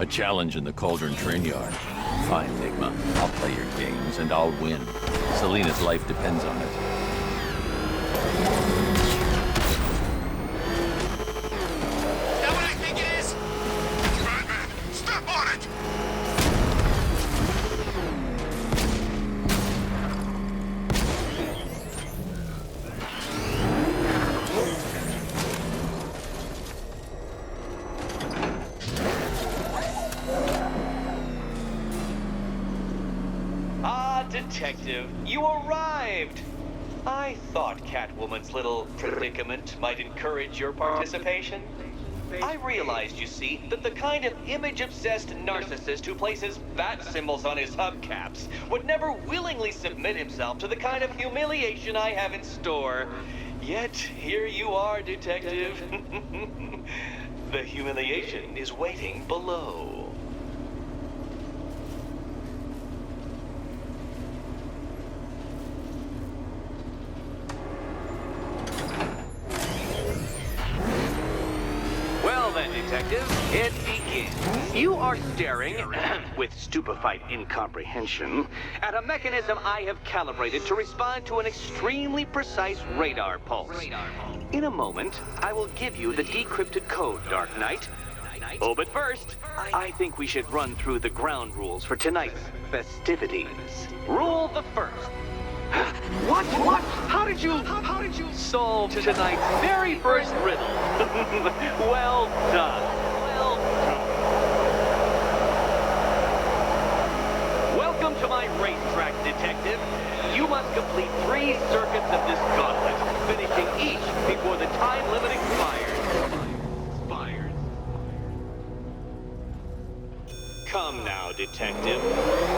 A challenge in the Cauldron train yard. Fine, Enigma. I'll play your games, and I'll win. Selina's life depends on it. Is that what I think it is? Batman, step on it! Detective, you arrived! I thought Catwoman's little predicament might encourage your participation. I realized, you see, that the kind of image-obsessed narcissist who places bat symbols on his hubcaps would never willingly submit himself to the kind of humiliation I have in store. Yet, here you are, Detective. The humiliation is waiting below. Detective, it begins. You are staring, with stupefied incomprehension, at a mechanism I have calibrated to respond to an extremely precise radar pulse. In a moment, I will give you the decrypted code, Dark Knight. Oh, but first, I think we should run through the ground rules for tonight's festivities. Rule the first. What? How did you solve tonight's very first riddle? Well done. Welcome to my racetrack, Detective. You must complete 3 circuits of this gauntlet, finishing each before the time limit expires. Come now, Detective.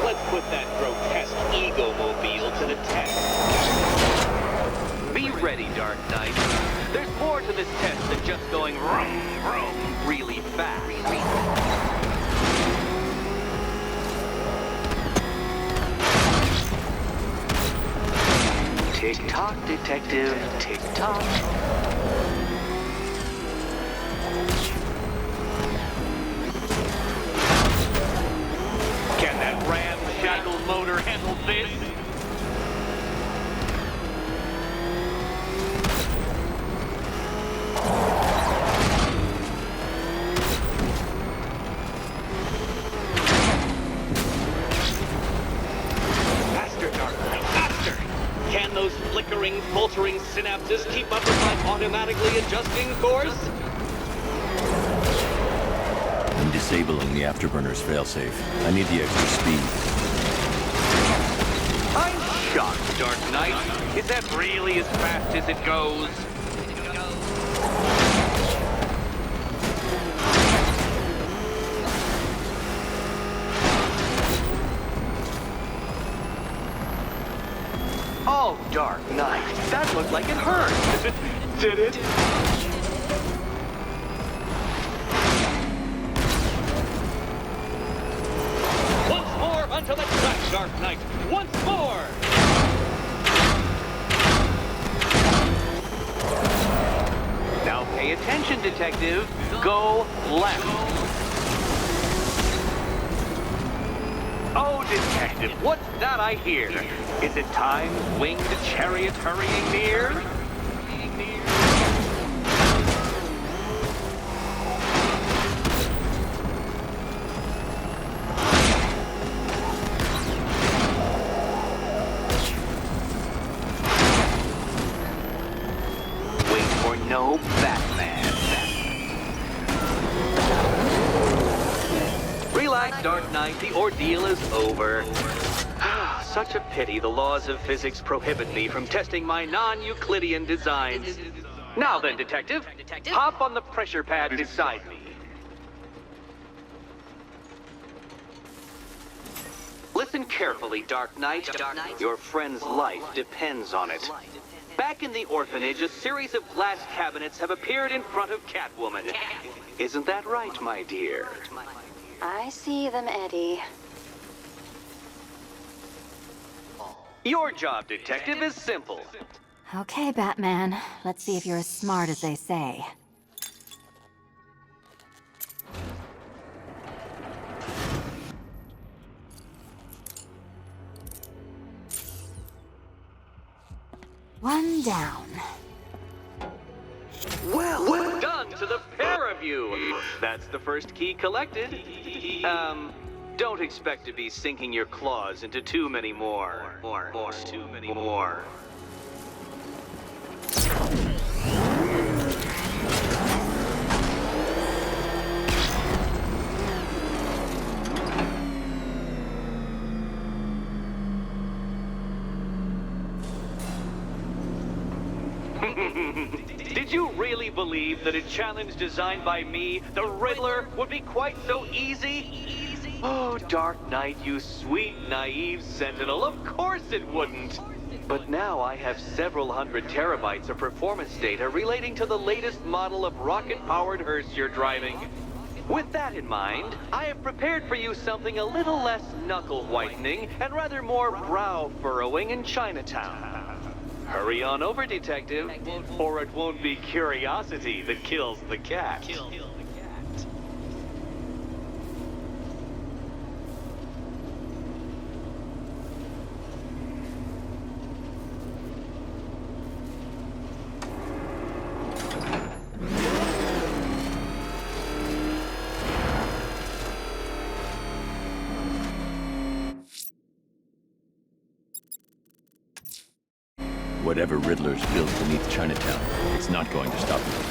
Let's put that grotesque ego-mobile to the test. Be ready, Dark Knight. There's more to this test than just going vroom, vroom really fast. Tick-tock, Detective. Tick-tock. Can that ramshackle motor handle this? Faster, Dark Knight, faster! Can those flickering, faltering synapses keep up with my automatically adjusting course? I'm disabling the afterburner's failsafe. I need the extra speed. I'm shocked, Dark Knight. Is that really as fast as it goes? Oh, Dark Knight, that looked like it hurt. Did it? Onto the track, Dark Knight! Once more! Now pay attention, Detective. Go left. Oh, Detective, what's that I hear? Is it time's winged chariot hurrying near? No Batman. Relax, Dark Knight. The ordeal is over. Such a pity the laws of physics prohibit me from testing my non-Euclidean designs. Now then, Detective, hop on the pressure pad beside me. Listen carefully, Dark Knight. Your friend's life depends on it. Back in the orphanage, a series of glass cabinets have appeared in front of Catwoman. Isn't that right, my dear? I see them, Eddie. Your job, Detective, is simple. Okay, Batman. Let's see if you're as smart as they say. One down. Well done to the pair of you. That's the first key collected. Don't expect to be sinking your claws into too many more. Too many more. Did you really believe that a challenge designed by me, the Riddler, would be quite so easy? Oh, Dark Knight, you sweet, naive sentinel, of course it wouldn't. But now I have several hundred terabytes of performance data relating to the latest model of rocket-powered hearse you're driving. With that in mind, I have prepared for you something a little less knuckle-whitening and rather more brow-furrowing in Chinatown. Hurry on over, Detective, or it won't be curiosity that kills the cat. Whatever Riddler's built beneath Chinatown, it's not going to stop him.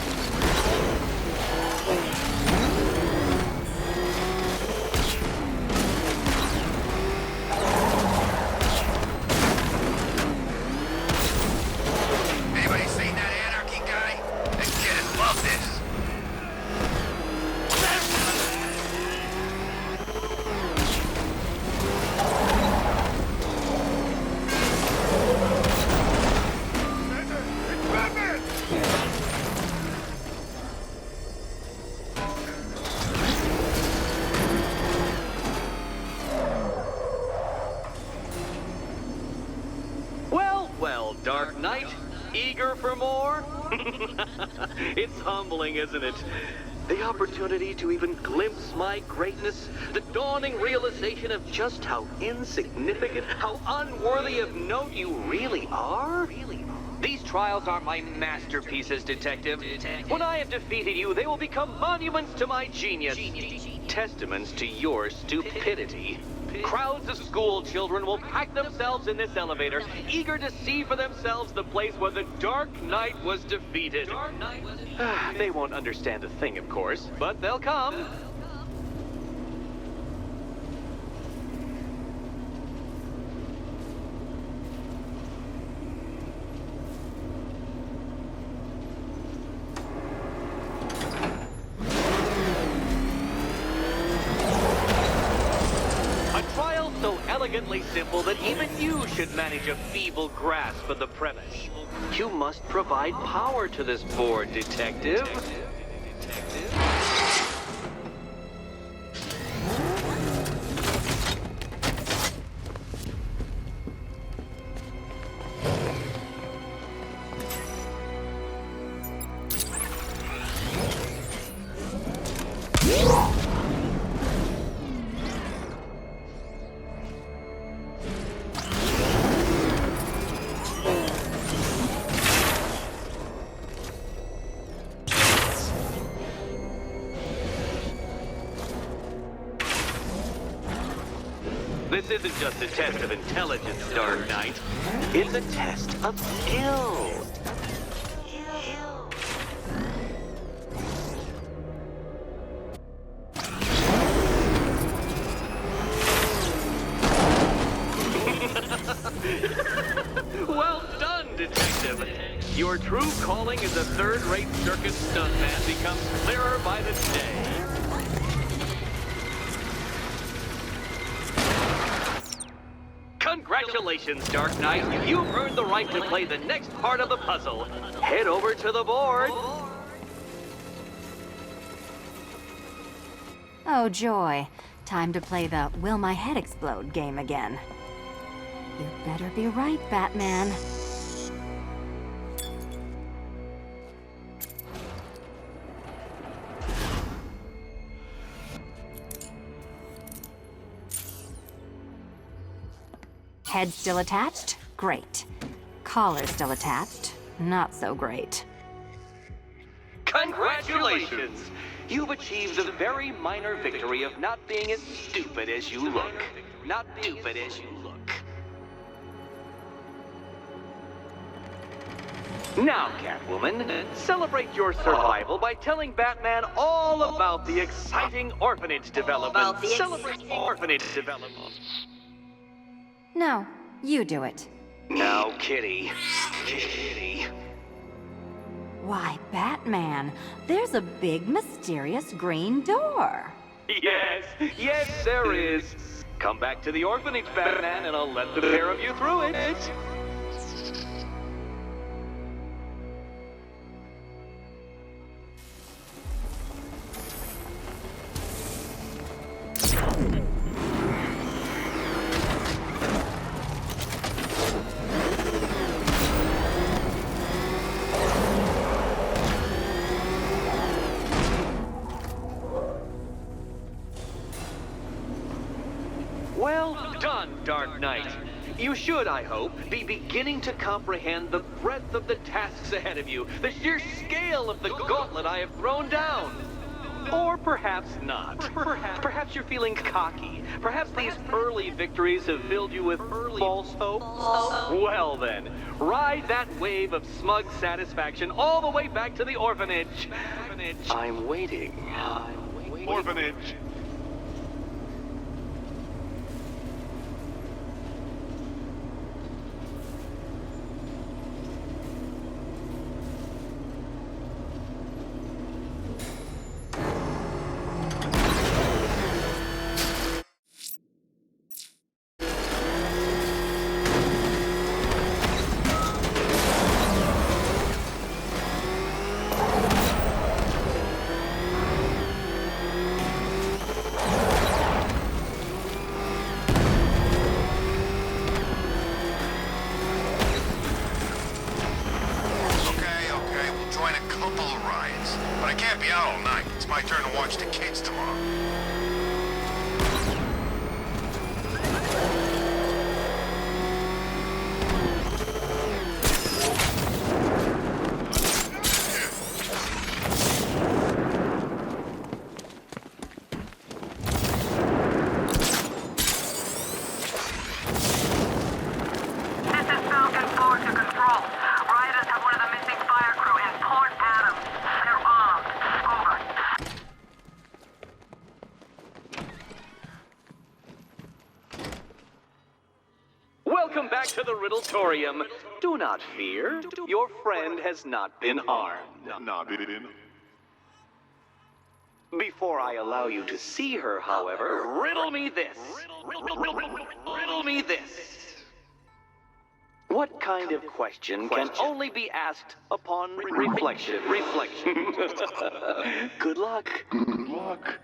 Anybody seen that anarchy guy? That kid love this. Well, Dark Knight, eager for more? It's humbling, isn't it? The opportunity to even glimpse my greatness, the dawning realization of just how insignificant, how unworthy of note you really are? These trials are my masterpieces, Detective. When I have defeated you, they will become monuments to my genius, testaments to your stupidity. Crowds of school children will pack themselves in this elevator, eager to see for themselves the place where the Dark Knight was defeated. They won't understand a thing, of course, but they'll come. So elegantly simple that even you should manage a feeble grasp of the premise. You must provide power to this board, Detective. This isn't just a test of intelligence, Dark Knight. It's a test of skill. Well done, Detective. Your true calling as a third-rate circus stuntman becomes clearer by the day. Congratulations, Dark Knight. You've earned the right to play the next part of the puzzle. Head over to the board. Oh, joy. Time to play the Will My Head Explode game again. You better be right, Batman. Head still attached? Great. collar still attached. Not so great. Congratulations! You've achieved the very minor victory of not being as stupid as you look. Not stupid as you look. Now, Catwoman, celebrate your survival by telling Batman all about the exciting orphanage development. Celebrate orphanage development. No, you do it. Now, Kitty. Kitty. Why, Batman, there's a big mysterious green door. Yes, there is. Come back to the orphanage, Batman, and I'll let the pair of you through it. Well done, Dark Knight. You should, I hope, be beginning to comprehend the breadth of the tasks ahead of you, the sheer scale of the gauntlet I have thrown down. Or perhaps not. Perhaps you're feeling cocky. Perhaps these early victories have filled you with false hope. Well then, ride that wave of smug satisfaction all the way back to the orphanage. I'm waiting. Orphanage. My turn to watch the kids tomorrow. Welcome back to the Riddletorium. Do not fear. Your friend has not been harmed. Before I allow you to see her, however, riddle me this. Riddle me this. What kind of question can only be asked upon reflection? Good luck. Good luck.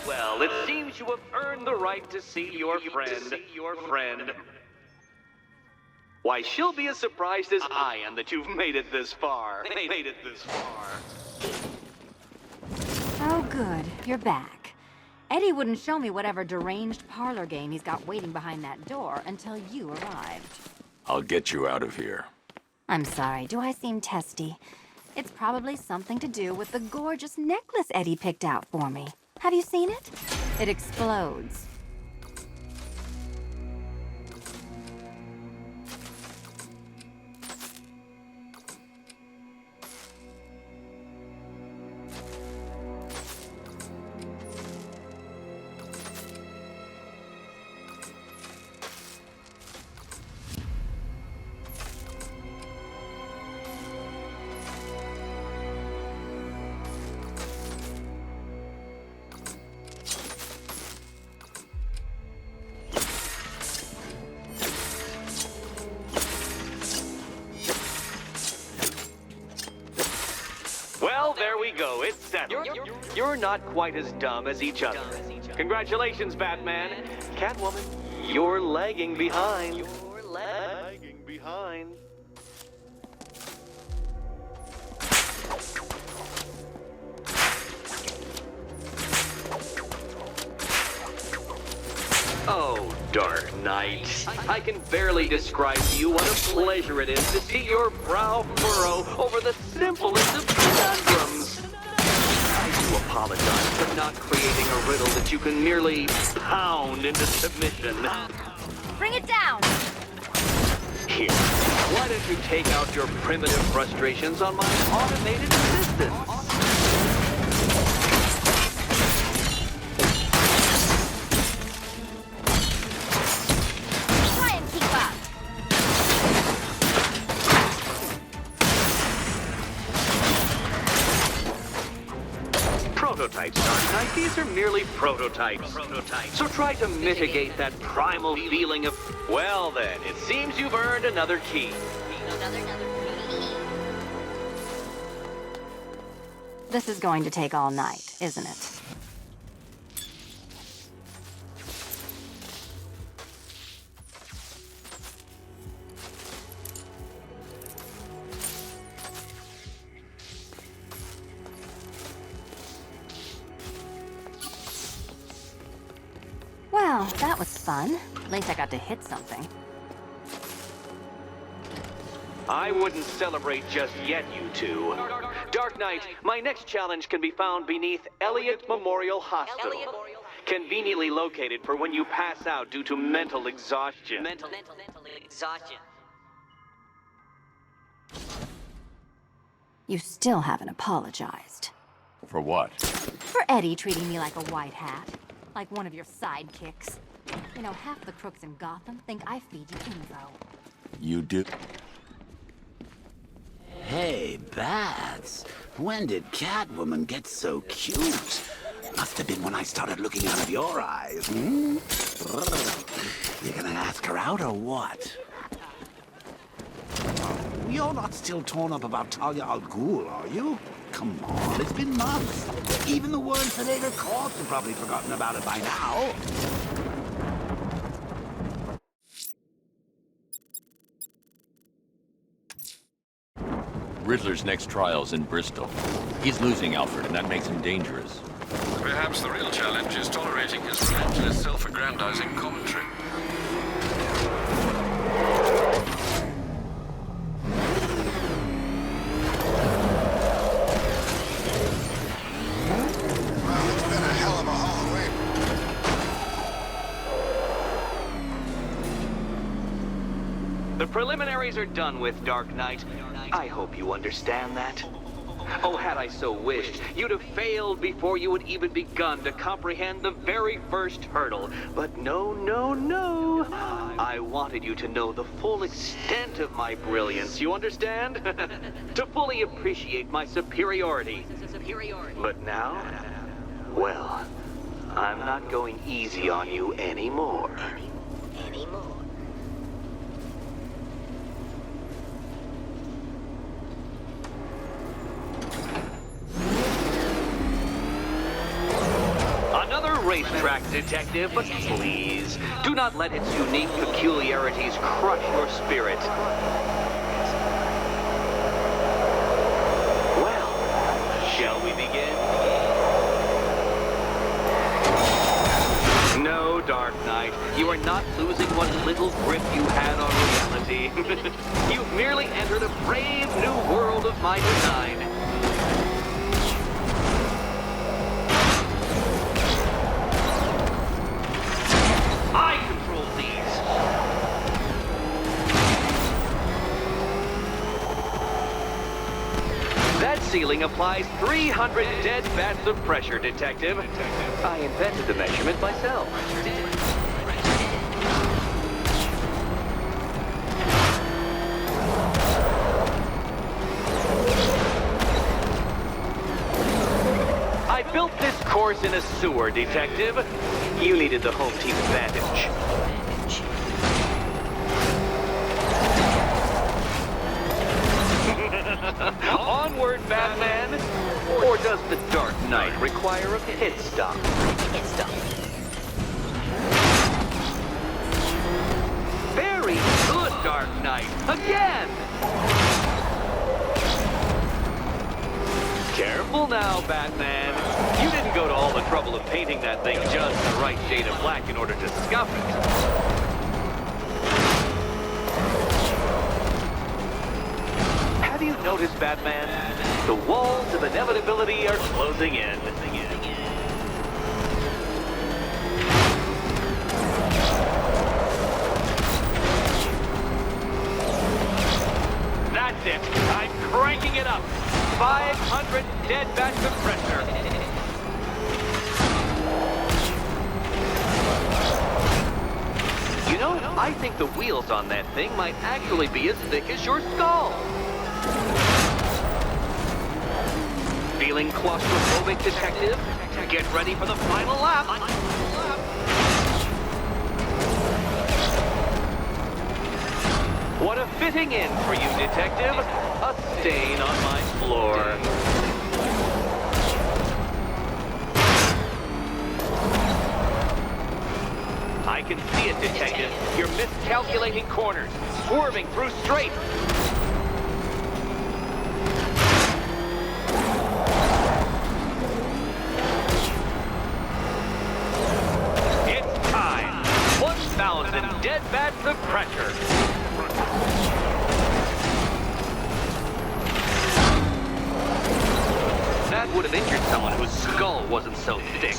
Well, it seems you have earned the right to see your friend. Why, she'll be as surprised as I am that you've made it this far. Oh, good. You're back. Eddie wouldn't show me whatever deranged parlor game he's got waiting behind that door until you arrived. I'll get you out of here. I'm sorry, do I seem testy? It's probably something to do with the gorgeous necklace Eddie picked out for me. Have you seen it? It explodes. There we go. It's settled. You're not quite as dumb as each other. Congratulations, Batman. Catwoman, you're lagging behind. You're lagging behind. Oh, Dark Knight. I can barely describe to you what a pleasure it is to see your brow furrow over the simplest of conundrums. I do apologize for not creating a riddle that you can merely pound into submission. Bring it down! Here, why don't you take out your primitive frustrations on my automated assistant? Prototypes, Dark Knight. These are merely prototypes. So try to mitigate that primal feeling of... Well then, it seems you've earned another key. This is going to take all night, isn't it? Well, that was fun. At least I got to hit something. I wouldn't celebrate just yet, you two. Dark Knight, my next challenge can be found beneath Elliott Memorial Hospital. Conveniently located for when you pass out due to mental exhaustion. Mental exhaustion. You still haven't apologized. For what? For Eddie treating me like a white hat. Like one of your sidekicks. You know, half the crooks in Gotham think I feed you info. You do? Hey, Bats. When did Catwoman get so cute? Must have been when I started looking out of your eyes, hmm? You gonna ask her out or what? You're not still torn up about Talia al Ghul, are you? Come on, it's been months. Even the words that ate her corpse have probably forgotten about it by now. Riddler's next trial's in Bristol. He's losing Alfred, and that makes him dangerous. Perhaps the real challenge is tolerating his relentless self-aggrandizing commentary. Well, it's been a hell of a Halloween. The preliminaries are done with, Dark Knight. I hope you understand that. Oh, had I so wished, you'd have failed before you had even begun to comprehend the very first hurdle. But no, no, no. I wanted you to know the full extent of my brilliance, you understand? To fully appreciate my superiority. But now, well, I'm not going easy on you anymore. Another racetrack detective, but please, do not let its unique peculiarities crush your spirit. Well, shall we begin? No, Dark Knight, you are not losing what little grip you had on reality. You've merely entered a brave new world of my design. I control these. That ceiling applies 300 dead bats of pressure, Detective. I invented the measurement myself. I built this course in a sewer, Detective. You needed the home team advantage. Onward, Batman! Or does the Dark Knight require a pit stop? Pit stop. Very good, Dark Knight! Again! Careful now, Batman. You didn't go to all the trouble of painting that thing just the right shade of black in order to scuff it. Have you noticed, Batman? The walls of inevitability are closing in. That's it. I'm cranking it up. 500 dead batch of pressure. You know, I think the wheels on that thing might actually be as thick as your skull. Feeling claustrophobic, Detective? Get ready for the final lap. What a fitting end for you, Detective. A stain on my floor. I can see it, Detective. You're miscalculating corners, swerving through straight. It's time. 1,000 dead bats of pressure. That would have injured someone whose skull wasn't so thick.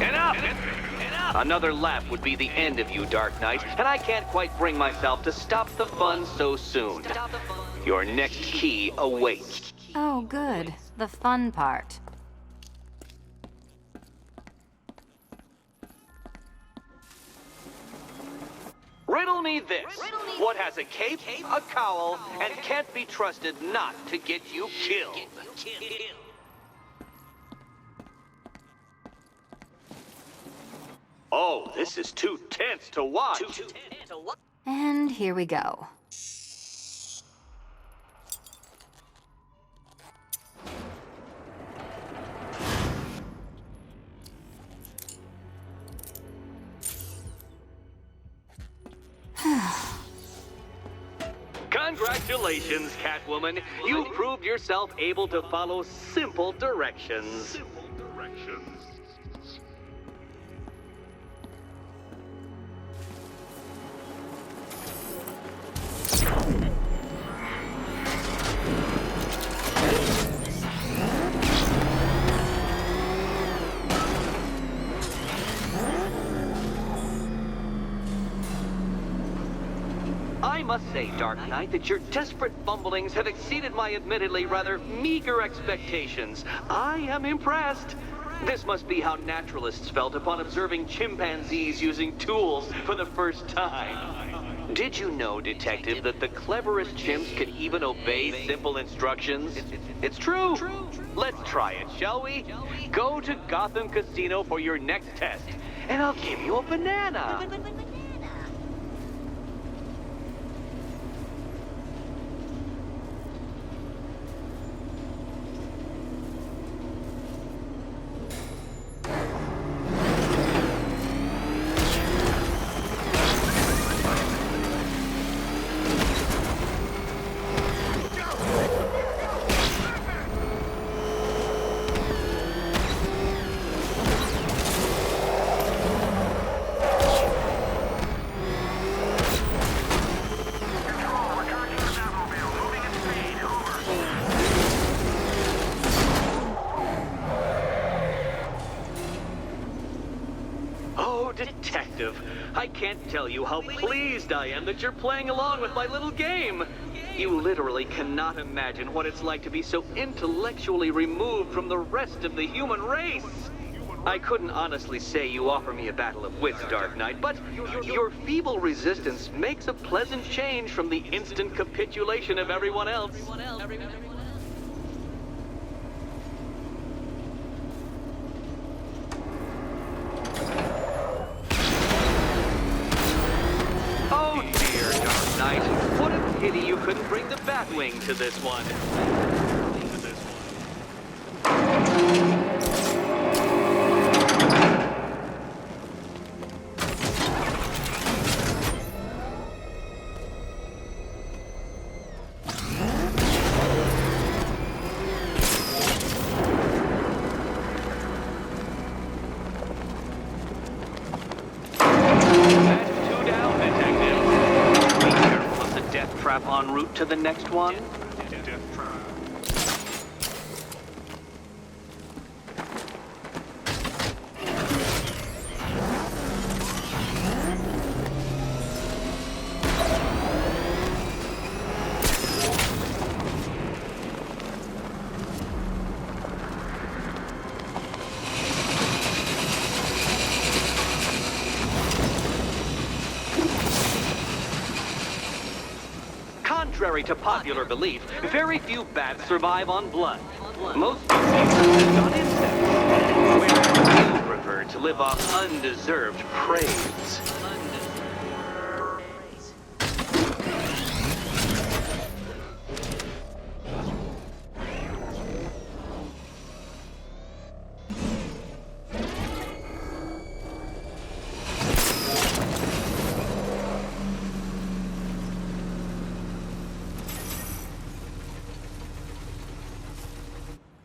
Enough! Another lap would be the end of you, Dark Knight, and I can't quite bring myself to stop the fun so soon. Your next key awaits. Oh, good. The fun part. Riddle me this. What has a cape, a cowl, and can't be trusted not to get you killed? Oh, this is too tense to watch. And here we go. Congratulations, Catwoman. You proved yourself able to follow simple directions. I must say, Dark Knight, that your desperate fumblings have exceeded my admittedly rather meager expectations. I am impressed. This must be how naturalists felt upon observing chimpanzees using tools for the first time. Did you know, Detective, that the cleverest chimps can even obey simple instructions? It's true. Let's try it, shall we? Go to Gotham Casino for your next test, and I'll give you a banana. Detective, I can't tell you how pleased I am that you're playing along with my little game. You literally cannot imagine what it's like to be so intellectually removed from the rest of the human race. I couldn't honestly say you offer me a battle of wits, Dark Knight, but your feeble resistance makes a pleasant change from the instant capitulation of everyone else. Oh dear, listening to this one. En route to the next one? Contrary to popular belief, very few bats survive on blood. Most species subsist on insects, whereas you prefer to live off undeserved praise.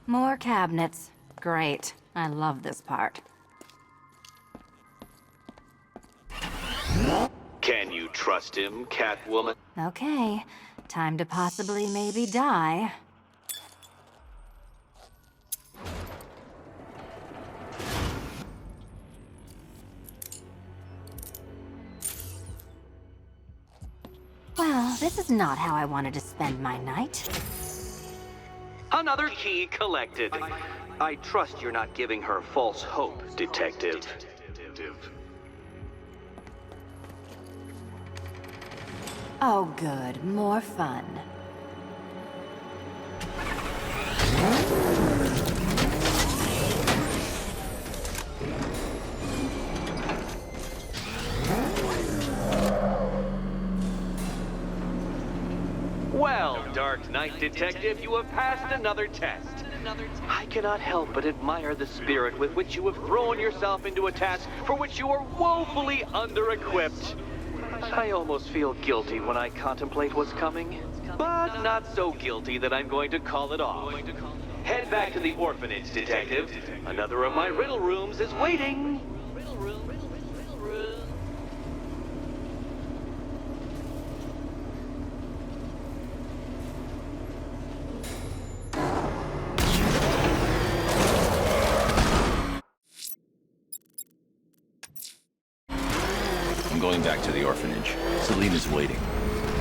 More cabinets. Great. I love this part. Can you trust him, Catwoman? Okay. Time to possibly maybe die. Well, this is not how I wanted to spend my night. Another key collected. I trust you're not giving her false hope, Detective. Oh, good. More fun. Well, Dark Knight Detective, you have passed another test. I cannot help but admire the spirit with which you have thrown yourself into a task for which you are woefully under-equipped. I almost feel guilty when I contemplate what's coming, but not so guilty that I'm going to call it off. Head back to the orphanage, Detective. Another of my riddle rooms is waiting. I'm going back to the orphanage. Selena's waiting.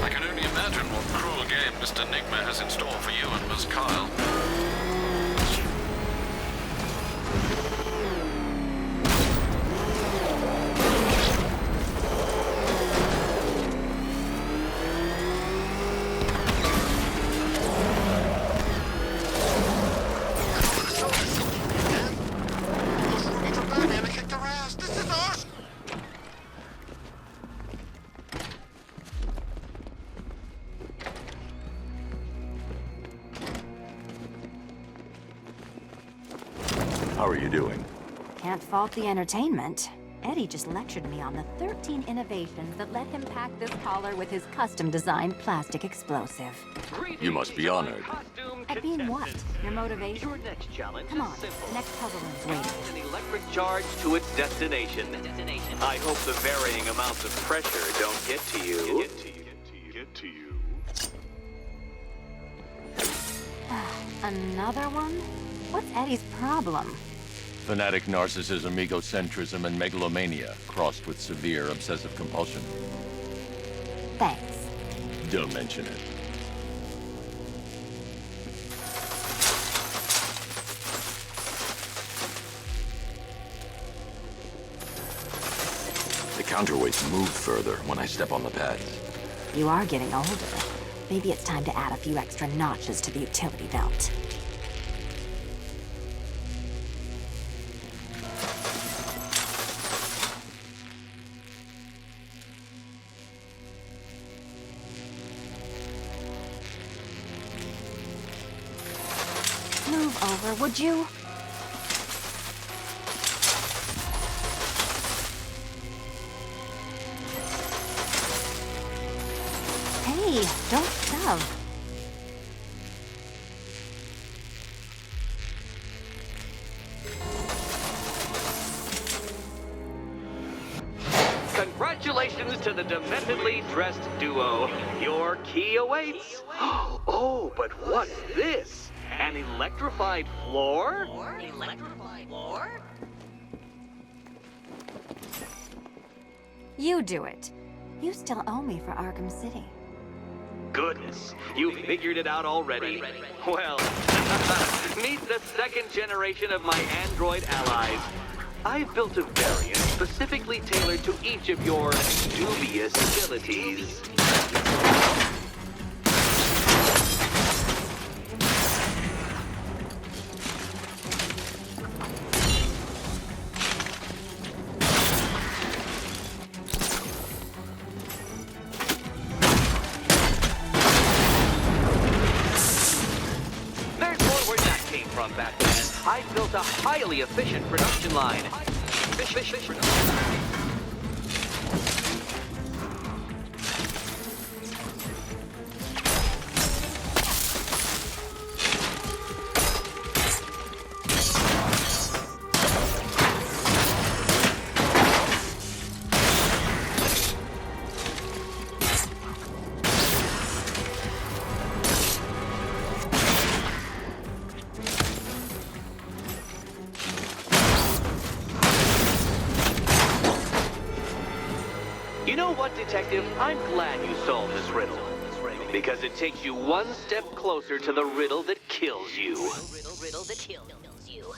I can only imagine what cruel game Mr. Nigma has in store for you and Miss Kyle. How are you doing? Can't fault the entertainment. Eddie just lectured me on the 13 innovations that let him pack this collar with his custom-designed plastic explosive. You must be honored. At being what? Your motivation? Your next challenge Come on, is simple. next puzzle room's waiting. An electric charge to its destination. I hope the varying amounts of pressure don't get to you. Another one? What's Eddie's problem? Fanatic narcissism, egocentrism, and megalomania, crossed with severe obsessive compulsion. Thanks. Don't mention it. The counterweights move further when I step on the pads. You are getting older. Maybe it's time to add a few extra notches to the utility belt. over, would you? Hey, don't shove. Congratulations to the dementedly dressed duo. Your key awaits. Oh, but what's this? An electrified floor? Electrified floor? You do it. You still owe me for Arkham City. Goodness, you figured it out already. Well, meet the second generation of my android allies. I've built a variant specifically tailored to each of your dubious abilities. There's more where that came from back then. I built a highly efficient production line. You know what, Detective? I'm glad you solved this riddle. Because it takes you one step closer to the riddle that kills you. Riddle that kills you.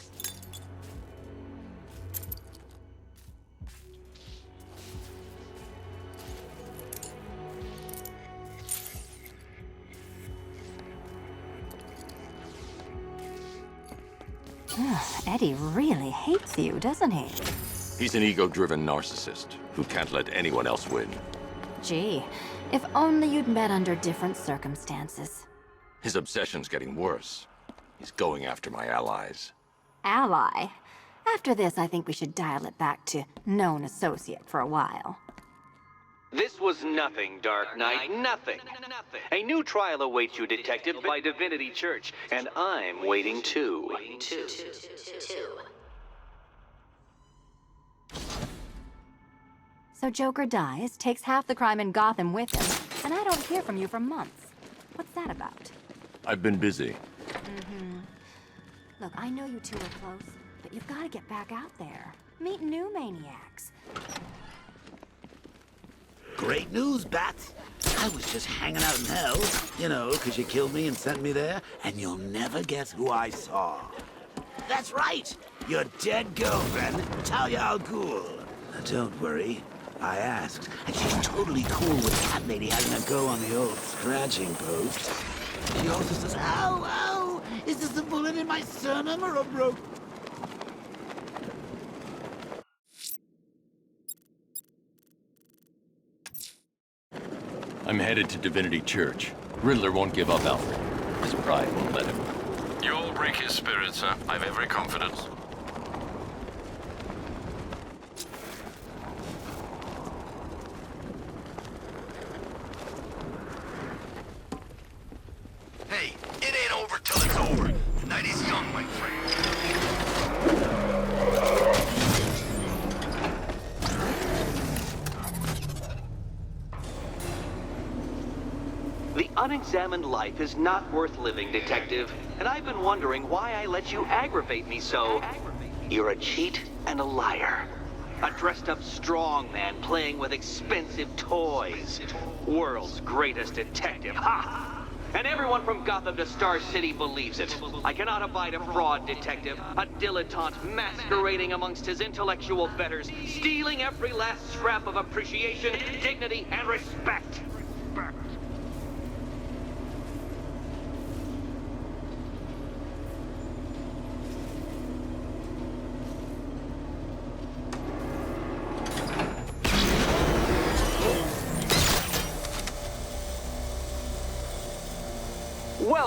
Eddie really hates you, doesn't he? He's an ego-driven narcissist who can't let anyone else win. Gee, if only you'd met under different circumstances. His obsession's getting worse. He's going after my allies. Ally? After this, I think we should dial it back to known associate for a while. This was nothing, Dark Knight, nothing. A new trial awaits you, Detective, by Divinity Church, and I'm waiting too. So Joker dies, takes half the crime in Gotham with him, and I don't hear from you for months. What's that about? I've been busy. Look, I know you two are close, but you've got to get back out there. Meet new maniacs. Great news, Bats. I was just hanging out in hell, you know, because you killed me and sent me there, and you'll never guess who I saw. That's right, your dead girlfriend, Talia al Ghul. Now, don't worry, I asked, and she's totally cool with Cat Lady having a go on the old scratching post. She also says, ow, ow, is this a bullet in my sternum or a broke... I'm headed to Divinity Church. Riddler won't give up Alfred. His pride won't let him. You'll break his spirit, sir. I've every confidence. Hey, it ain't over till it's over. Night is young, my friend. The unexamined life is not worth living, Detective, and I've been wondering why I let you aggravate me so. You're a cheat and a liar. A dressed-up strongman playing with expensive toys. World's greatest detective, ha! And everyone from Gotham to Star City believes it. I cannot abide a fraud detective, a dilettante masquerading amongst his intellectual betters, stealing every last scrap of appreciation, dignity, and respect.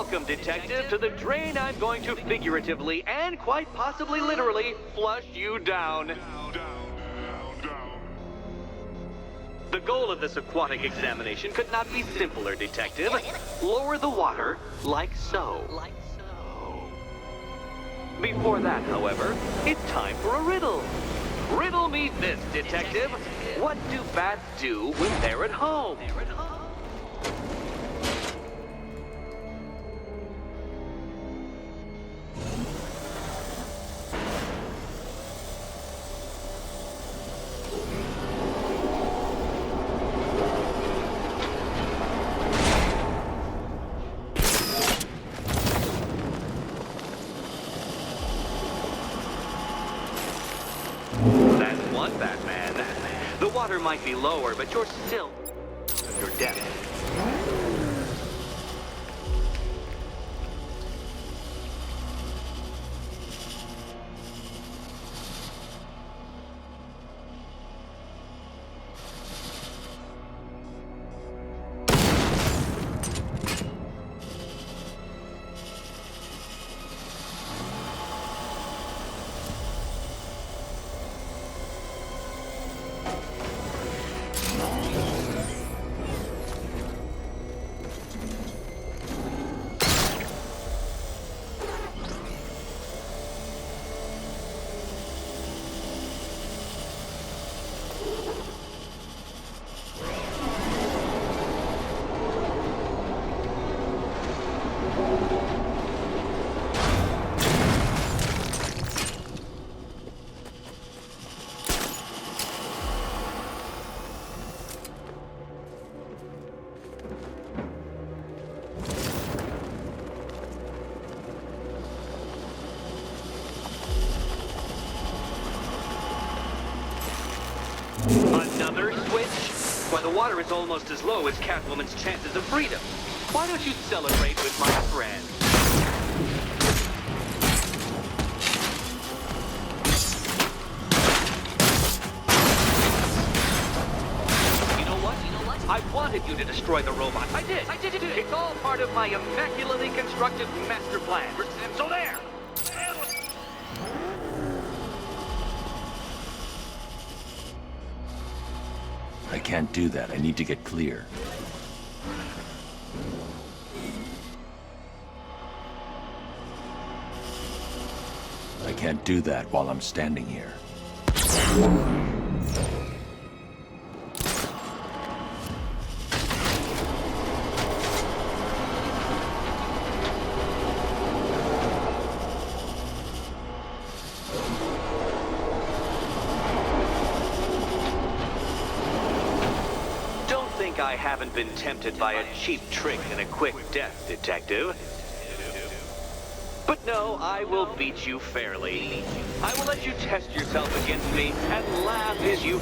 Welcome, Detective, to the drain I'm going to figuratively and quite possibly literally flush you down. The goal of this aquatic examination could not be simpler, Detective. Lower the water like so. Before that, however, it's time for a riddle. Riddle me this, Detective. What do bats do when they're at home? That's one, Batman. The water might be lower, but you're still at your depth. Another switch? Why, the water is almost as low as Catwoman's chances of freedom. Why don't you celebrate with my friend? You know what? I wanted you to destroy the robot. I did. It's all part of my immaculately constructed master plan. So there! I can't do that. I need to get clear. I can't do that while I'm standing here. I haven't been tempted by a cheap trick and a quick death, Detective. But no, I will beat you fairly. I will let you test yourself against me and laugh as you...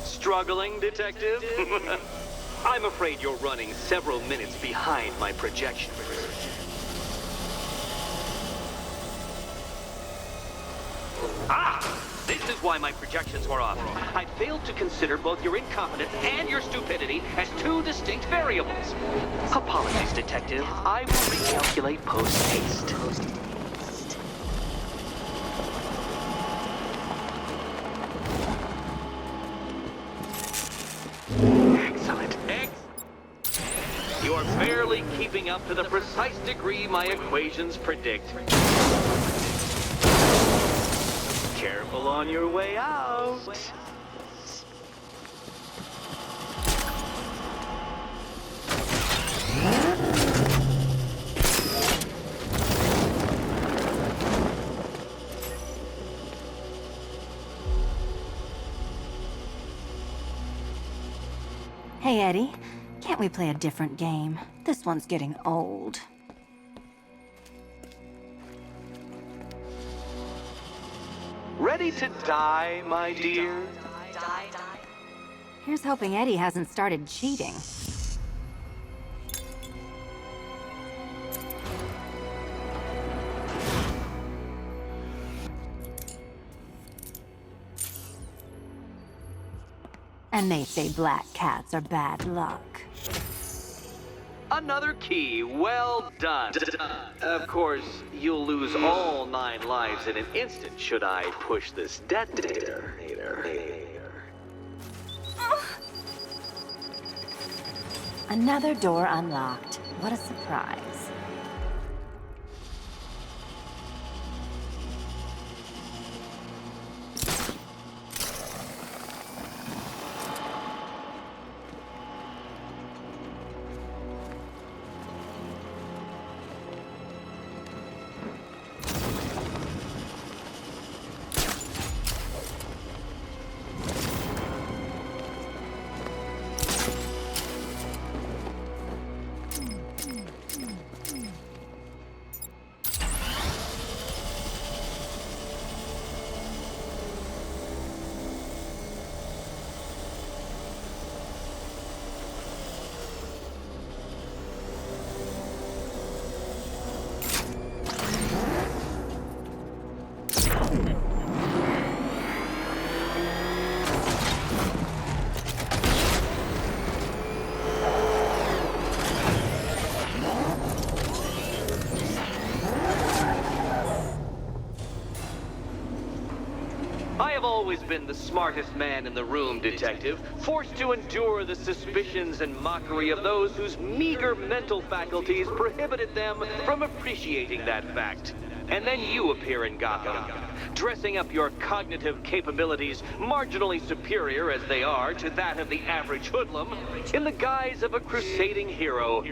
Struggling, Detective? I'm afraid you're running several minutes behind my projections. Ah! This is why my projections were off. I failed to consider both your incompetence and your stupidity as two distinct variables. Apologies, Detective. I will recalculate post-haste. Excellent. You're barely keeping up to the precise degree my equations predict. Careful on your way out. Hey, Eddie. Can't we play a different game? This one's getting old. Ready to die, my dear? Here's hoping Eddie hasn't started cheating. And they say black cats are bad luck. Another key. Well done. Of course, you'll lose all 9 lives in an instant should I push this detonator. Another door unlocked. What a surprise. I have always been the smartest man in the room, Detective, forced to endure the suspicions and mockery of those whose meager mental faculties prohibited them from appreciating that fact. And then you appear in Gotham, dressing up your cognitive capabilities marginally superior as they are to that of the average hoodlum, in the guise of a crusading hero.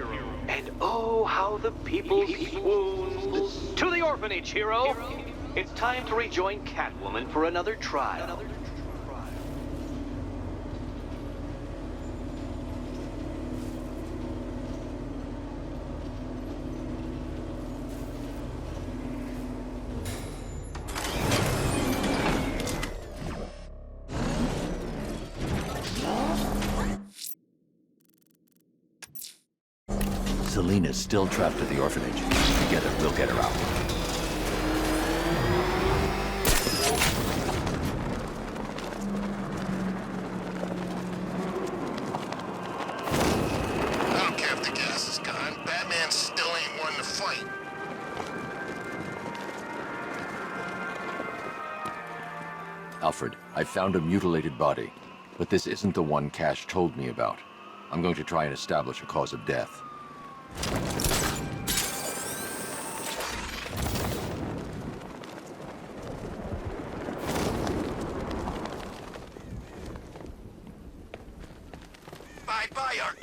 And oh, how the people swoon. To the orphanage, hero! It's time to rejoin Catwoman for another trial. Selina's still trapped at the orphanage. Together, we'll get her out. I don't care if the gas is gone. Batman still ain't one to fight. Alfred, I found a mutilated body, but this isn't the one Cash told me about. I'm going to try and establish a cause of death. Bye-bye, Ark.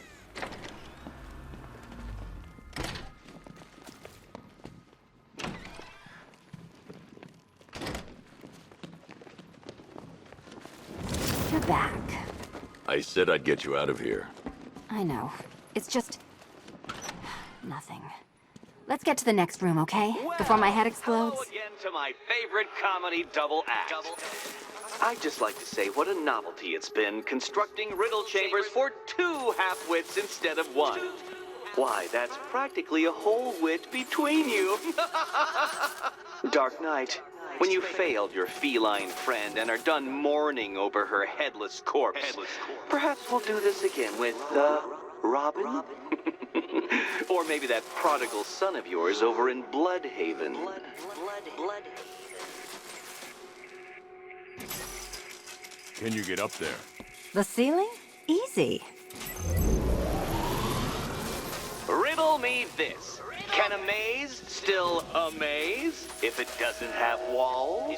You're back. I said I'd get you out of here. I know. It's just... nothing. Let's get to the next room, okay? Before my head explodes. Hello again to my favorite comedy double act. I'd just like to say what a novelty it's been constructing riddle chambers for 2 half-wits instead of 1. Why, that's practically a whole wit between you. Dark Knight, when you failed your feline friend and are done mourning over her headless corpse, perhaps we'll do this again with, Robin? Or maybe that prodigal son of yours over in Bloodhaven. Can you get up there? The ceiling? Easy. Riddle me this. Can a maze still amaze if it doesn't have walls?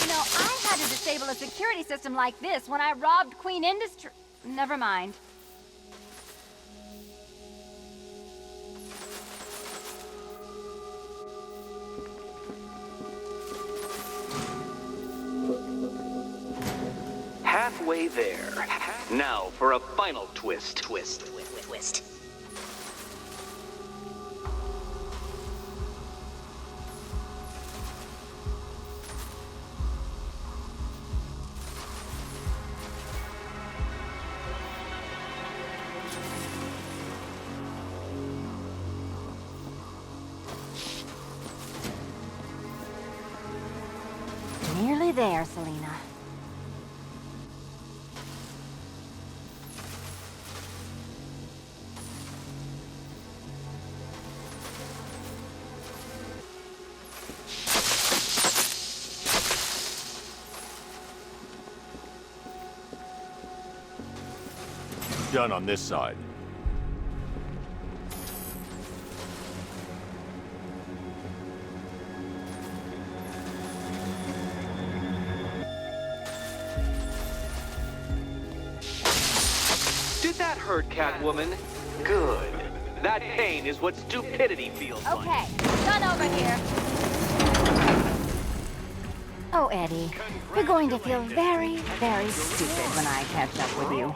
You know, I had to disable a security system like this when I robbed Queen Industry. Never mind. Halfway there. Now for a final twist. Twist. Nearly there, Selena. Done on this side. Did that hurt, Catwoman? Good. That pain is what stupidity feels like. Okay, done over here. Oh, Eddie, you're going to feel very, very stupid when I catch up with you.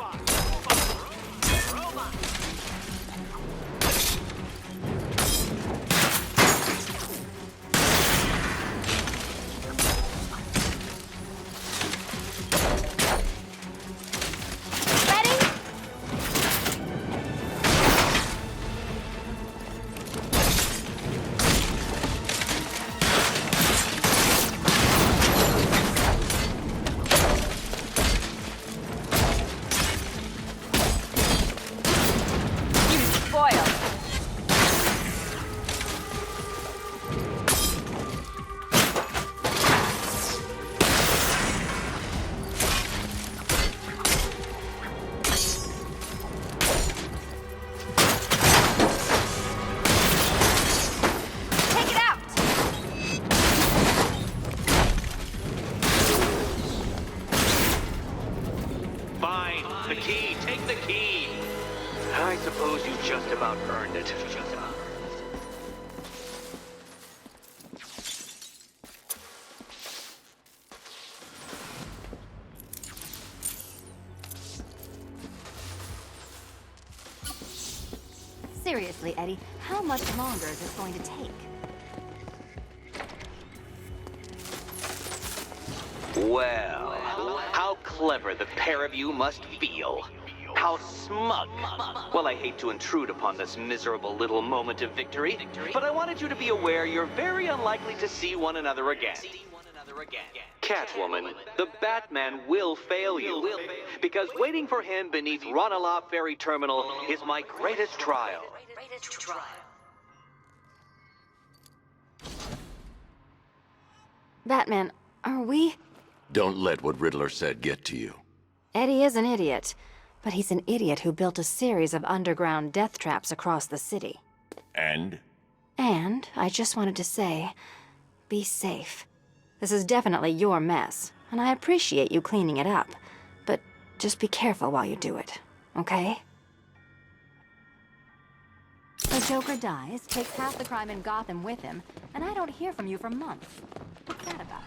The key! Take the key! I suppose you just about earned it. Seriously, Eddie, how much longer is this going to take? Well, how clever the pair of you must feel. How smug. Well, I hate to intrude upon this miserable little moment of victory, but I wanted you to be aware you're very unlikely to see one another again. Catwoman, the Batman will fail you, because waiting for him beneath Ranelagh Ferry Terminal is my greatest trial. Batman, are we? Don't let what Riddler said get to you. Eddie is an idiot, but he's an idiot who built a series of underground death traps across the city. And? And I just wanted to say, be safe. This is definitely your mess, and I appreciate you cleaning it up, but just be careful while you do it, okay? The Joker dies, takes half the crime in Gotham with him, and I don't hear from you for months. What's that about?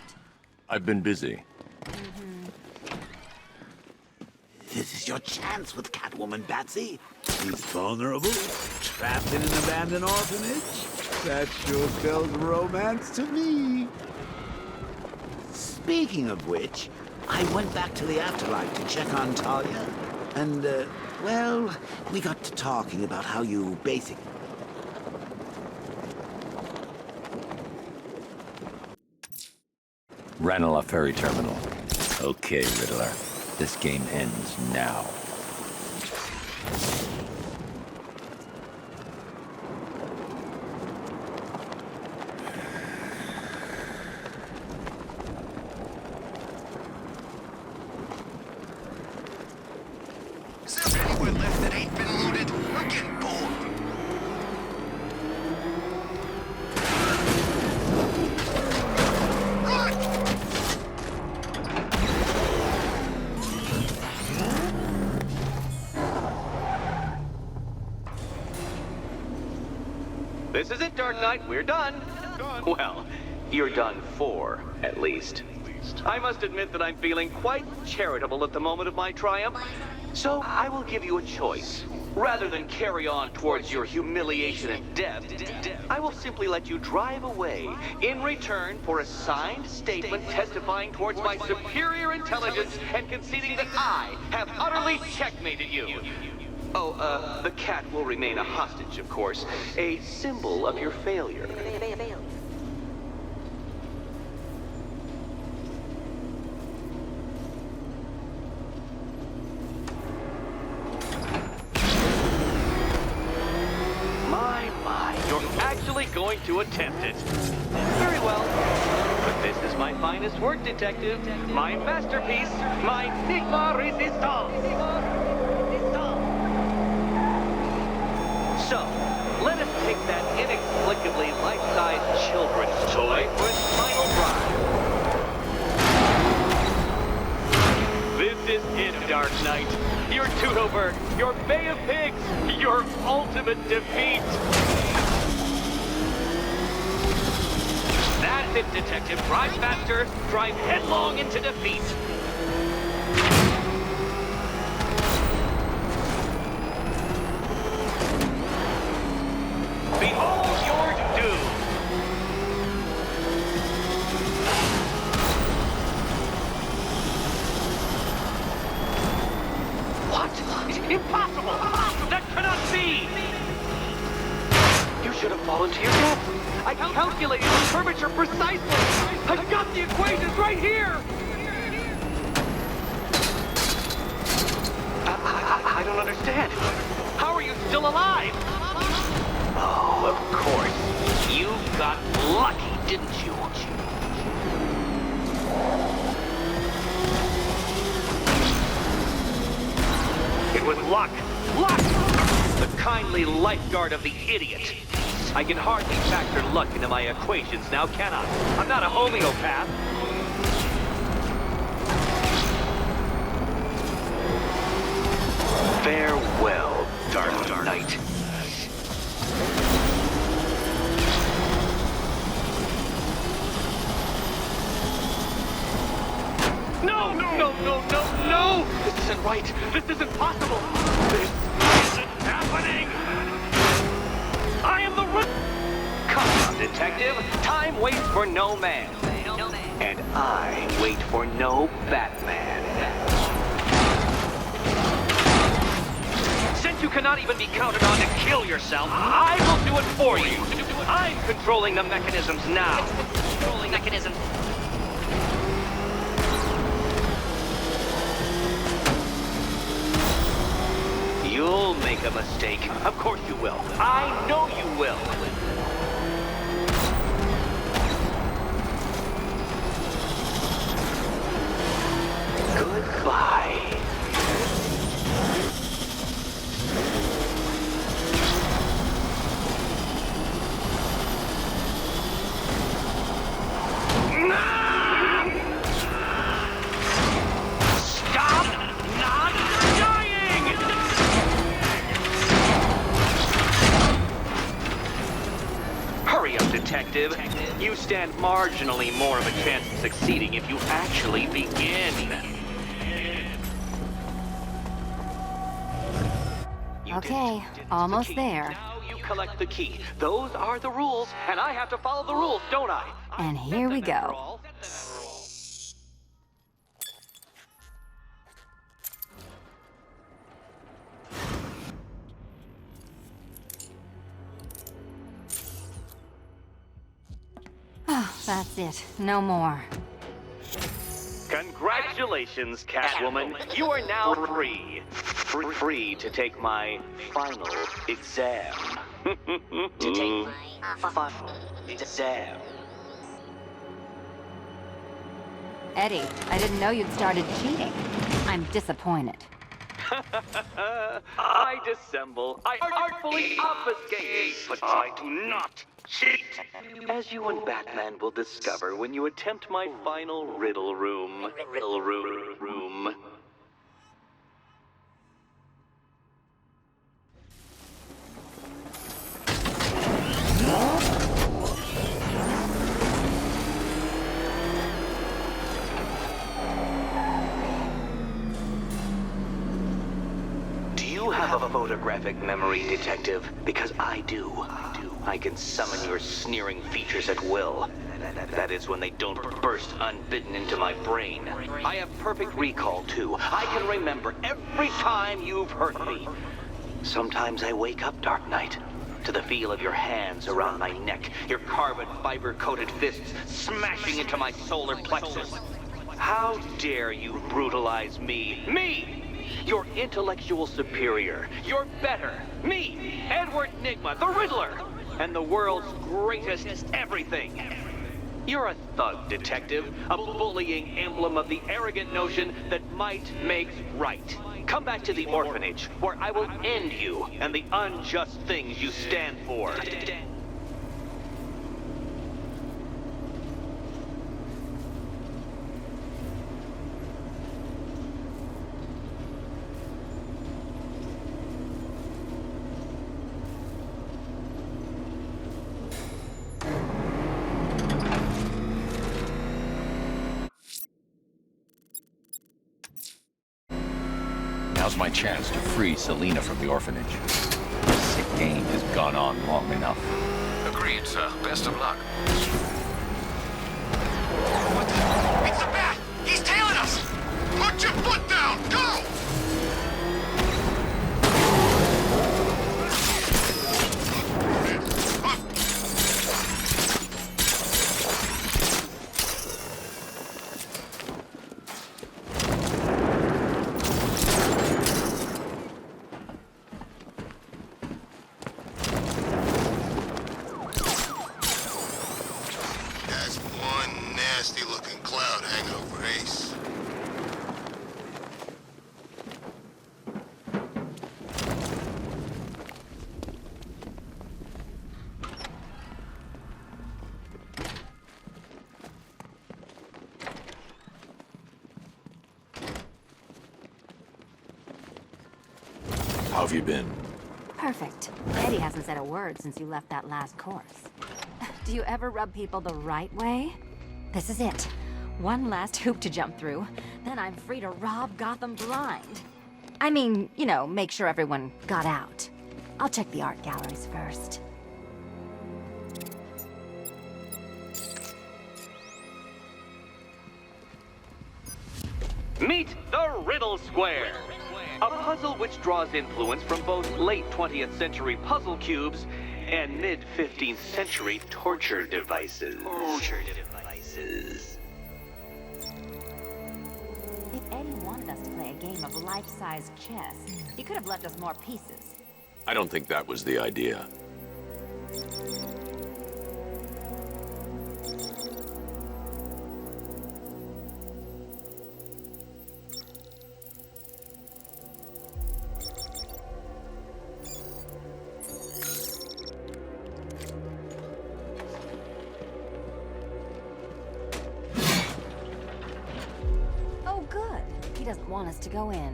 I've been busy. This is your chance with Catwoman, Batsy. He's vulnerable, trapped in an abandoned orphanage. That sure spells romance to me. Speaking of which, I went back to the afterlife to check on Talia, and, well, we got to talking about how you basically... Ranelagh Ferry Terminal. Okay, Riddler. This game ends now. Is there anywhere left that ain't been looted? I'm getting bored. This is it, Dark Knight. We're done. Well, you're done for, at least. I must admit that I'm feeling quite charitable at the moment of my triumph. So I will give you a choice. Rather than carry on towards your humiliation and death, I will simply let you drive away in return for a signed statement testifying towards my superior intelligence and conceding that I have utterly checkmated you. Oh, the cat will remain a hostage, of course. A symbol of your failure. to attempt it. Very well. But this is my finest work, Detective. My masterpiece, my Enigma Resistance. So, let us take that inexplicably life-size children's toy for its final drive. This is it, Dark Knight. Your Toodleberg, your Bay of Pigs, your ultimate defeat. That's it, Detective. Drive faster, drive headlong into defeat. Behold your doom. What? Impossible! That cannot be! You should have fallen to your death. I calculated the curvature precisely. I've got the equations right here. I don't understand. How are you still alive? Oh, of course. You got lucky, didn't you? It was luck. Luck! The kindly lifeguard of the idiot. I can hardly factor luck into my equations now, can I? I'm not a homeopath. Farewell, Dark Knight. No! No, no, no, no! This isn't right. This isn't possible. This isn't happening. I am the Come on, Detective. Time waits for no man. And I wait for no Batman. Since you cannot even be counted on to kill yourself, I will do it for you. I'm controlling the mechanisms now. Controlling mechanisms. You'll make a mistake. Of course you will. I know you will. Goodbye. Stop not dying! Hurry up, Detective. You stand marginally more of a chance of succeeding if you actually begin. Okay, almost there. Now you collect the key. Those are the rules, and I have to follow the rules, don't I? And here we go. Oh, that's it. No more. Congratulations, Catwoman. You are now free. Free to take my final exam. To take my final exam. Eddie, I didn't know you'd started cheating. I'm disappointed. I dissemble. I artfully obfuscate. But I do not cheat. As you and Batman will discover when you attempt my final riddle room. Riddle room. Do you have a photographic memory, Detective? Because I do. I can summon your sneering features at will. That is when they don't burst unbidden into my brain. I have perfect recall, too. I can remember every time you've hurt me. Sometimes I wake up, Dark Knight, to the feel of your hands around my neck, your carbon fiber-coated fists smashing into my solar plexus. How dare you brutalize me? Me! Your intellectual superior. You're better. Me, Edward Nygma, the Riddler. and the world's greatest everything. You're a thug, detective, a bullying emblem of the arrogant notion that might makes right. Come back to the orphanage, where I will end you and the unjust things you stand for. Now's my chance to free Selina from the orphanage. This sick game has gone on long enough. Agreed, sir. Best of luck. It's a bat! He's tailing us! Put your foot down! Go! That's one nasty-looking cloud hanging over Ace. How have you been? Perfect. Eddie hasn't said a word since you left that last course. Do you ever rub people the right way? This is it. One last hoop to jump through. Then I'm free to rob Gotham blind. I mean, you know, make sure everyone got out. I'll check the art galleries first. Meet the Riddle Square, a puzzle which draws influence from both late 20th century puzzle cubes and mid-15th century torture devices. If Eddie wanted us to play a game of life-size chess, he could have left us more pieces. I don't think that was the idea. Oh, good. He doesn't want us to go in.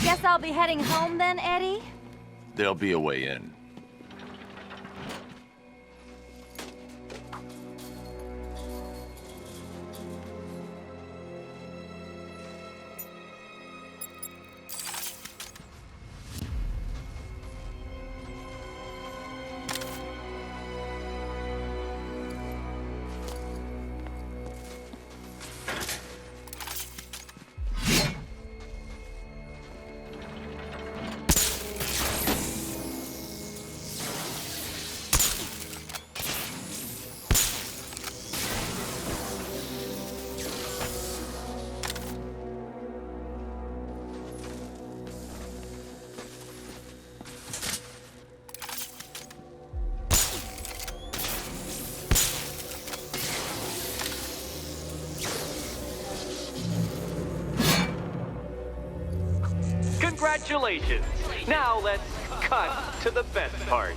Guess I'll be heading home then, Eddie? There'll be a way in. Congratulations! Now let's cut to the best part.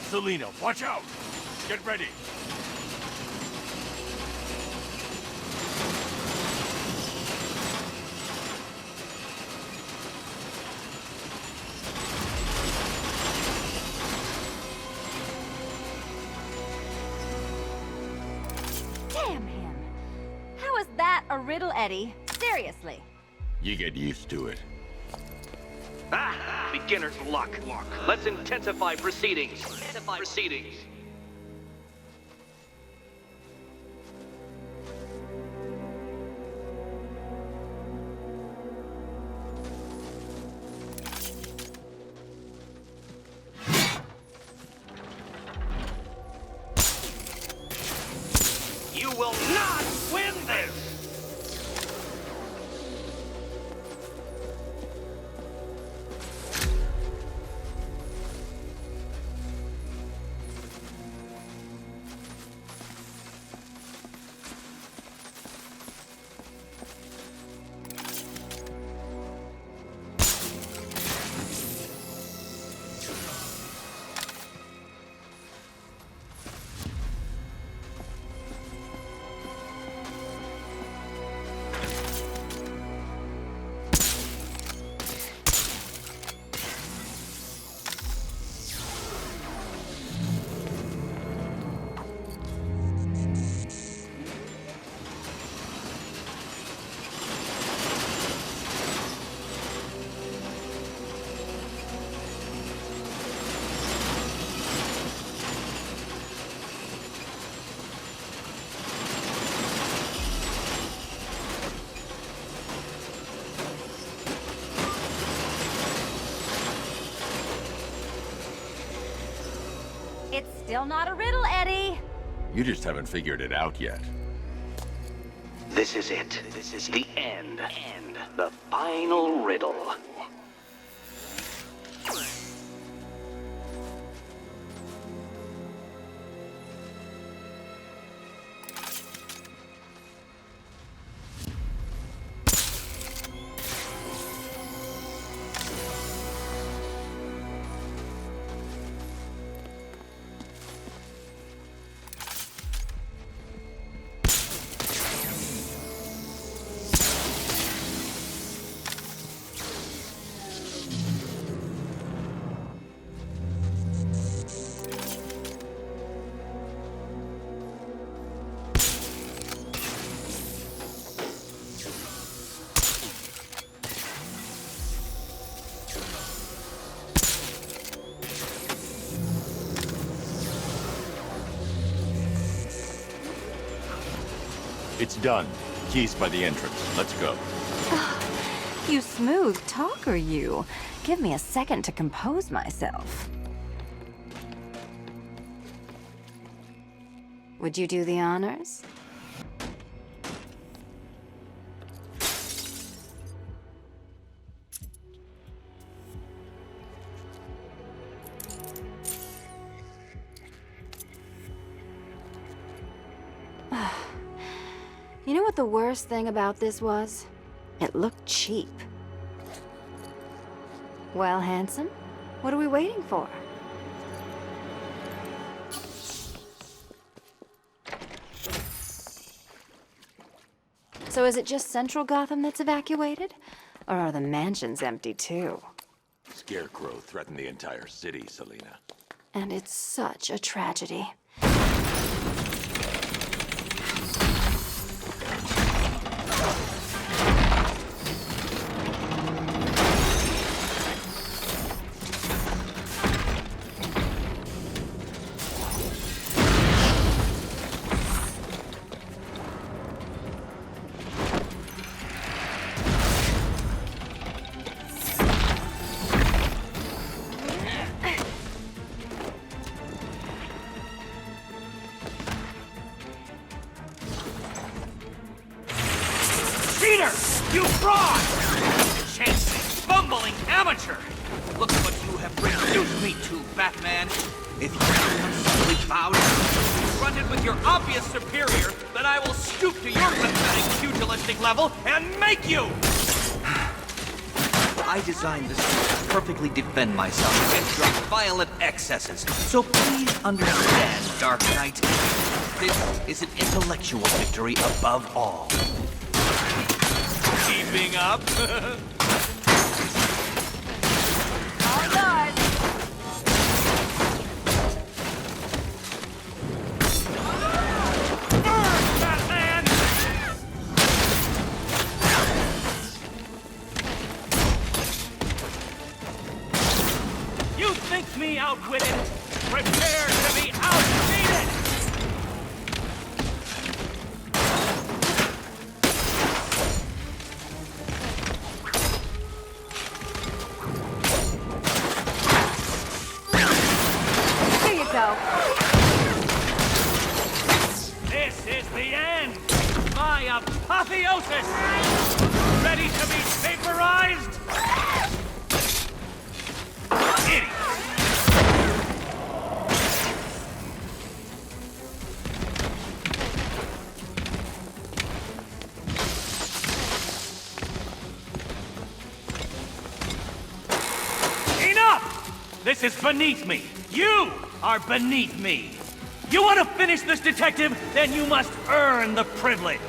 Selina, watch out! Get ready! Damn him. How is that a riddle, Eddie? Seriously. You get used to it. Ah, beginner's luck. Let's intensify proceedings. You will not win this! Still not a riddle, Eddie. You just haven't figured it out yet. This is it. This is the end. The final riddle. It's done. Keys by the entrance. Let's go. You smooth talker, you. Give me a second to compose myself. Would you do the honors? You know what the worst thing about this was? It looked cheap. Well, handsome, what are we waiting for? So is it just Central Gotham that's evacuated? Or are the mansions empty too? Scarecrow threatened the entire city, Selina. And it's such a tragedy. Cheater! You fraud! Chancing, bumbling amateur! Look at what you have reduced me to, Batman! If you become suddenly proud and confronted with your obvious superior, then I will stoop to your pathetic pugilistic level and make you! I designed this to perfectly defend myself against your violent excesses, so please understand, Dark Knight. This is an intellectual victory above all. Keeping up? All done. Burn, Batman! You think me outwitted? Prepare to be outbeaten! Here you go. This is the end! My apotheosis! Ready to be vaporized? Idiot! Enough! This is beneath me. You are beneath me. You want to finish this, detective? Then you must earn the privilege.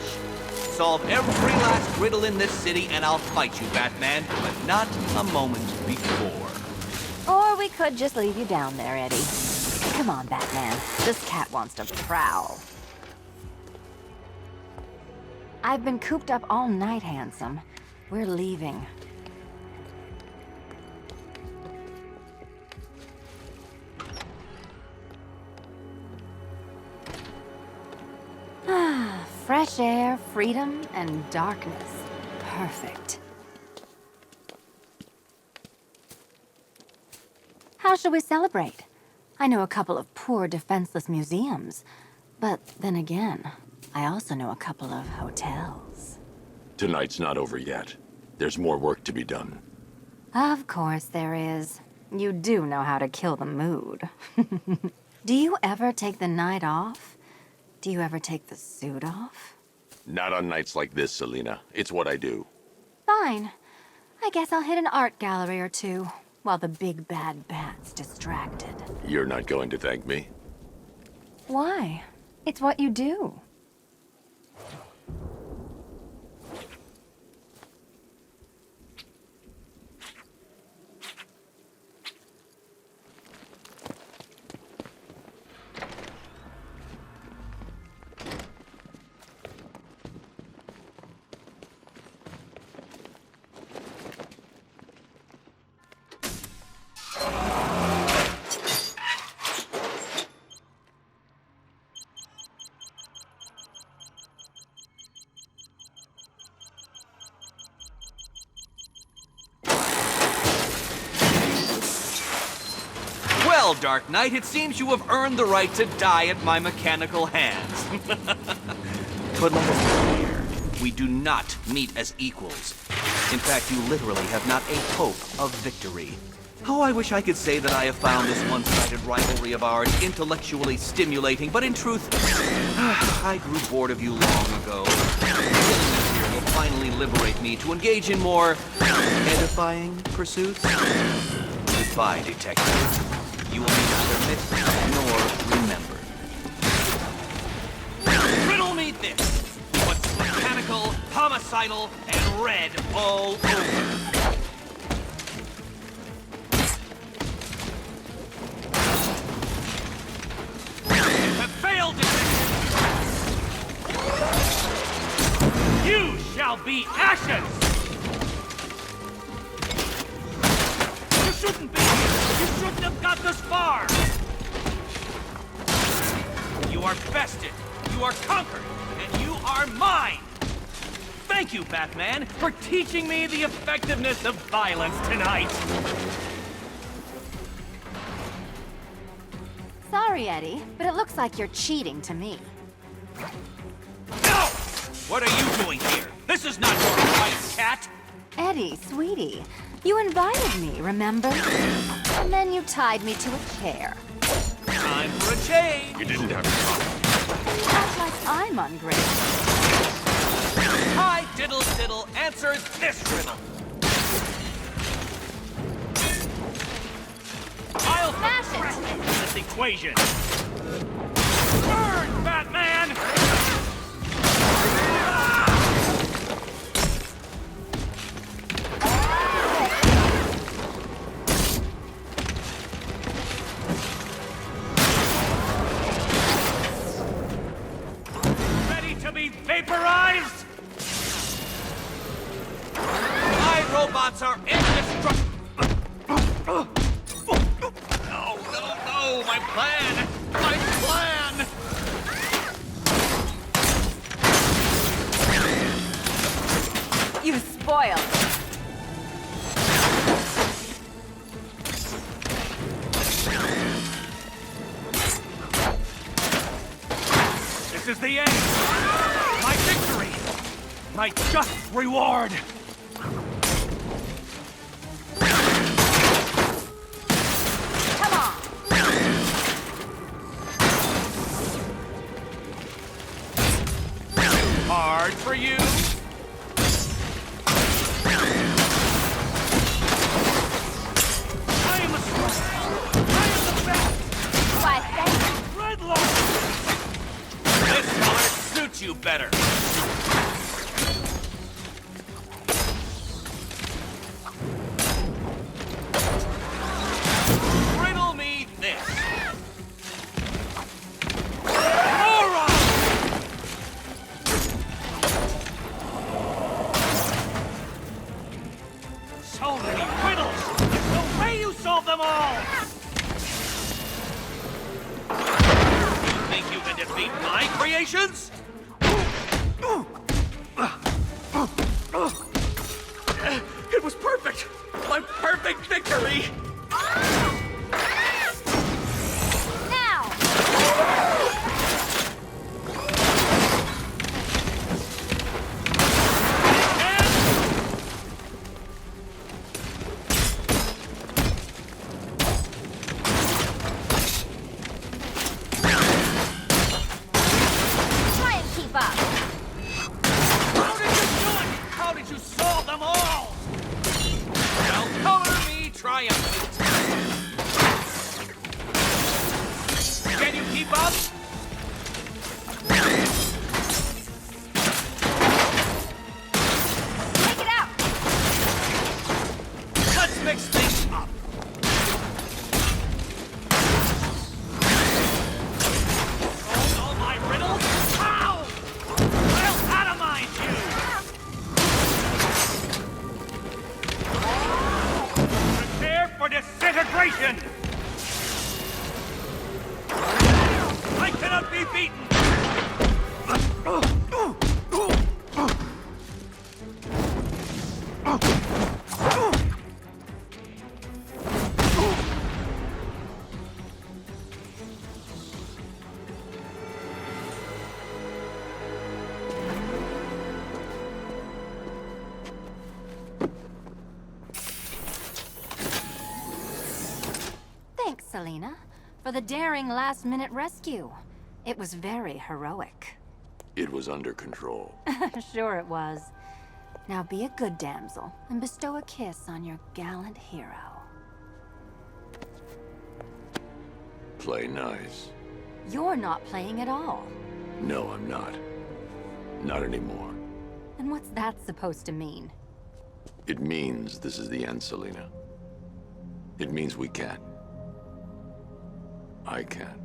Solve every last riddle in this city and I'll fight you, Batman, but not a moment before. Or we could just leave you down there, Eddie. Come on, Batman. This cat wants to prowl. I've been cooped up all night, handsome. We're leaving. Fresh air, freedom, and darkness. Perfect. How shall we celebrate? I know a couple of poor, defenseless museums. But then again, I also know a couple of hotels. Tonight's not over yet. There's more work to be done. Of course there is. You do know how to kill the mood. Do you ever take the night off? Do you ever take the suit off? Not on nights like this, Selena. It's what I do. Fine. I guess I'll hit an art gallery or two, while the big bad bat's distracted. You're not going to thank me? Why? It's what you do. Well, Dark Knight, it seems you have earned the right to die at my mechanical hands. But let us be clear. We do not meet as equals. In fact, you literally have not a hope of victory. How I wish I could say that I have found this one-sided rivalry of ours intellectually stimulating, but in truth, I grew bored of you long ago. Killing this here will finally liberate me to engage in more edifying pursuits. Goodbye, detective. You will be neither missed nor remembered. Riddle me this. What's mechanical, homicidal, and red all over? You shall be ashes! You shouldn't be here! You shouldn't have got this far! You are bested, you are conquered, and you are mine! Thank you, Batman, for teaching me the effectiveness of violence tonight! Sorry, Eddie, but it looks like you're cheating to me. No! What are you doing here? This is not your right, cat! Eddie, sweetie, you invited me, remember? And then you tied me to a chair. Time for a change! You didn't have to talk. Act like I'm ungrateful. I, Diddle Diddle, answers this riddle. I'll Smash subtract it! you from this equation. Burn, Batman! Ready to be vaporized? My robots are indestructible. No, my plan! My plan! You spoiled. This is the end! My victory! My just reward! Come on! Hard for you? I am the strongest! I am the best! Why, thank you. Riddler! This color suits you better. Riddle me this. Aura! So many riddles! There's no way you solve them all! You think you can defeat my creations? It was perfect! My perfect victory! Now! for the daring last-minute rescue. It was very heroic. It was under control. Sure it was. Now be a good damsel and bestow a kiss on your gallant hero. Play nice. You're not playing at all. No, I'm not. Not anymore. And what's that supposed to mean? It means this is the end, Selina. It means we can't. I can't.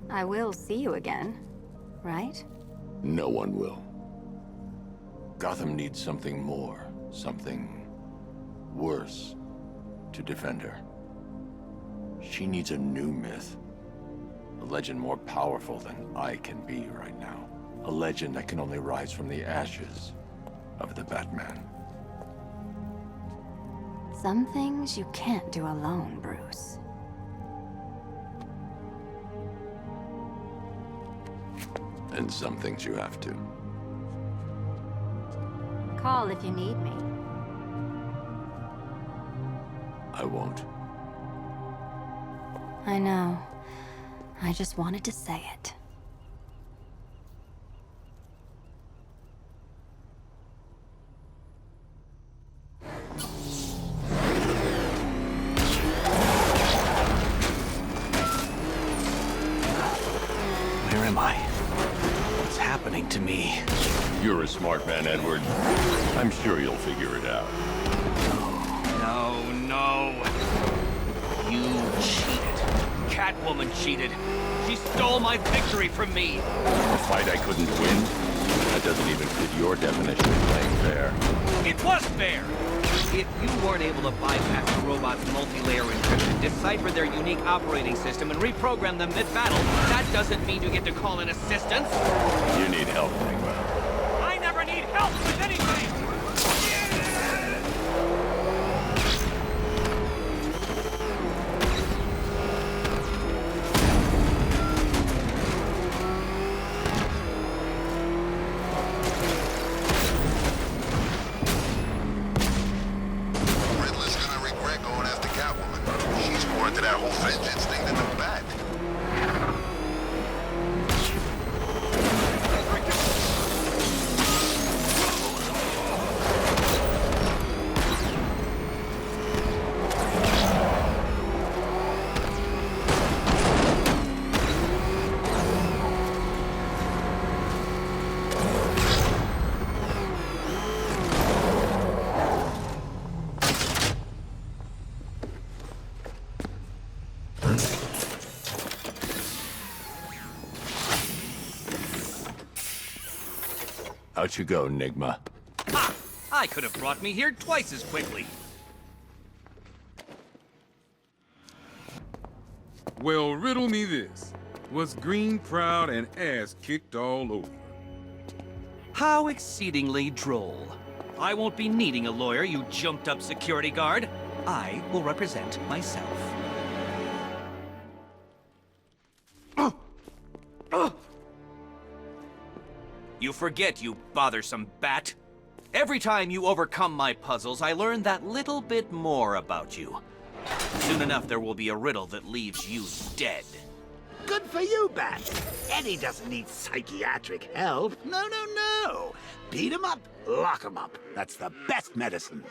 I will see you again, right? No one will. Gotham needs something more, something worse to defend her. She needs a new myth. A legend more powerful than I can be right now. A legend that can only rise from the ashes of the Batman. Some things you can't do alone, Bruce. And some things you have to. Call if you need me. I won't. I know. I just wanted to say it. Where am I? What's happening to me? You're a smart man, Edward. I'm sure you'll figure it out. No. You cheated. Catwoman cheated. She stole my victory from me. A fight I couldn't win? That doesn't even fit your definition of playing fair. It was fair! If you weren't able to bypass the robot's multi-layer encryption, decipher their unique operating system, and reprogram them mid-battle, that doesn't mean you get to call in assistance. You need help, Enigma. I never need help with anything! Riddler's gonna regret going after Catwoman. She's more into that whole vengeance thing than the Bat. Out you go, Enigma. Ha! I could have brought me here twice as quickly. Well, riddle me this. Was Green proud and ass kicked all over? How exceedingly droll. I won't be needing a lawyer, you jumped-up security guard. I will represent myself. You forget, you bothersome bat. Every time you overcome my puzzles, I learn that little bit more about you. Soon enough, there will be a riddle that leaves you dead. Good for you, Bat. Eddie doesn't need psychiatric help. No. Beat him up, lock him up. That's the best medicine.